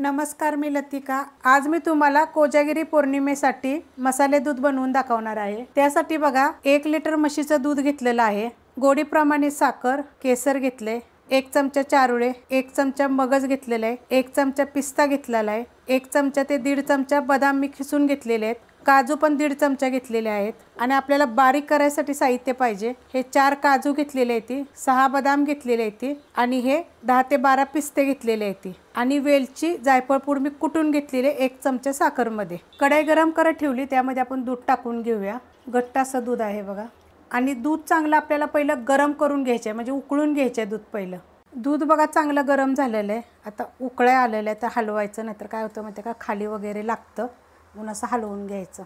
नमस्कार, मी लतिका। आज मी तुम्हाला कोजागिरी पौर्णिमेसाठी मसाले दूध बनवून दाखवणार आहे। त्यासाठी बघा 1 लिटर म्हशीचं दूध घेतलेलं आहे। गोडीप्रमाणे साखर, केसर घेतले, 1 चमचा चारुळे, 1 चमचा मगज घेतलेला आहे, 1 चमचा पिस्ता घेतलेला आहे, 1 चमचा ते 1.5 चमचा बदाम मी खिसून घेतलेले आहेत, काजू पण 1.5 चमचा घेतलेले आहेत। आणि आपल्याला बारीक करायसाठी साहित्य पाहिजे। हे 4 काजू घेतलेले आहेत, 6 बदाम घेतलेले आहेत आणि हे 10 ते 12 पिस्ते घेतलेले आहेत आणि वेलची, जायफळ पूड मी कुटून घेतलेले 1 चमचा साखरमध्ये। कढई गरम करत ठेवली, त्यामध्ये आपण दूध टाकून घेऊया। घट्ट असं दूध आहे बघा। आणि दूध चांगलं आपल्याला पहिलं गरम करून घ्यायचे, म्हणजे उकळून घ्यायचे दूध पहिलं। दूध बघा चांगलं गरम झालेलं आहे। आता उकळ्या आलेल्या आहेत, तर हलवायचं, नाहीतर काय होतं माहिती का, खाली वगैरे लागतं, म्हणून असं हलवून घ्यायचं।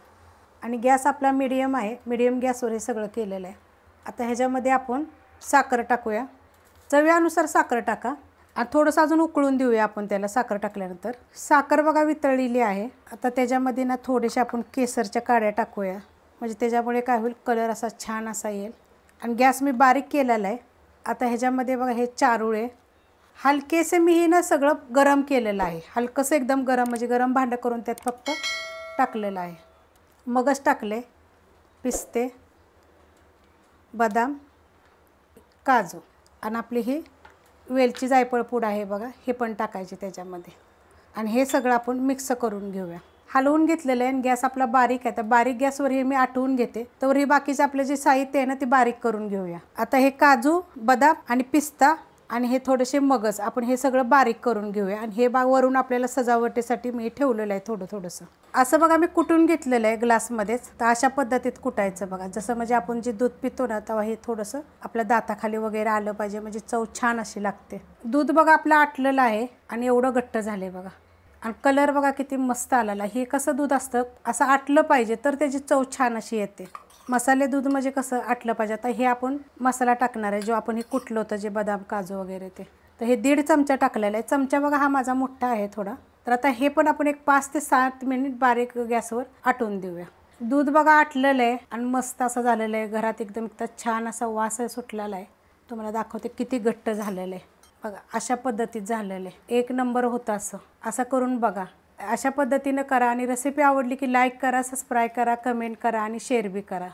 आणि गॅस आपला मीडियम आहे, मीडियम गॅसवर हे सगळं केलेलं आहे। आता ह्याच्यामध्ये आपण साखर टाकूया, चवीनुसार साखर टाका आणि थोडंसं अजून उकळून देऊया आपण त्याला। साखर टाकल्यानंतर साखर बघा वितळलेली आहे। आता त्याच्यामध्ये ना थोडेसे आपण केसरच्या काड्या टाकूया, म्हणजे त्याच्यामुळे काय होईल, कलर असा छान असा येईल। आणि गॅस मी बारीक केलेला आहे। आता ह्याच्यामध्ये बघा हे चारुळे हलकेसे मी हे ना सगळं गरम केलेलं आहे, हलकंसं एकदम गरम, म्हणजे गरम भांडं करून त्यात फक्त टाकलेलं आहे। मगज टाकले, पिस्ते, बदाम, काजू आणि आपली ही वेलची, जायफळ पूड आहे बघा, हे पण टाकायचे त्याच्यामध्ये। आणि हे सगळं आपण मिक्स करून घेऊया। हलवून घेतलेलं आहे आणि गॅस आपला बारीक आहे, तर बारीक गॅसवर हे मी आटवून घेते, तर हे बाकीचे आपले जे साहित्य आहे ना ते बारीक करून घेऊया। आता हे काजू, बदाम आणि पिस्ता आणि हे थोडेसे मगज आपण हे सगळं बारीक करून घेऊया। आणि हे वरून आपल्याला सजावटीसाठी मी ठेवलेलं आहे थोडंसं असं बघा। मी कुटून घेतलेलं आहे ग्लासमध्येच, तर अशा पद्धतीत कुटायचं बघा, जसं म्हणजे आपण जे दूध पितो ना तेव्हा हे थोडंसं आपल्या दाताखाली वगैरे आलं पाहिजे, म्हणजे चव छान अशी लागते। दूध बघा आपलं आटलेलं आहे आणि एवढं घट्ट झाले बघा। आणि कलर बघा किती मस्त आलेला। हे कसं दूध असतं, असं आटलं पाहिजे तर त्याची चव छान अशी येते। मसाले दूध म्हणजे कसं आटलं पाहिजे। आता हे आपण मसाला टाकणार आहे, जो आपण हे कुटलं होतं, जे बदाम काजू वगैरे ते, तर हे 1.5 चमचा टाकलेला आहे। चमचा बघा हा माझा मोठा आहे थोडा। तर आता हे पण आपण एक 5 ते 7 मिनिट बारीक गॅसवर आटवून देऊया। दूध बघा आटलेलं आहे आणि मस्त असं झालेलं आहे। घरात एकदम छान असा वास सुटलेला आहे। तुम्हाला दाखवते किती घट्ट झालेलं आहे बघा। अशा पद्धतीत झालेलं आहे, 1 नंबर होतं। असं करून बघा, अशा पद्धतीनं करा। आणि रेसिपी आवडली की लाईक करा, सबस्क्राईब करा, कमेंट करा आणि शेअर बी करा।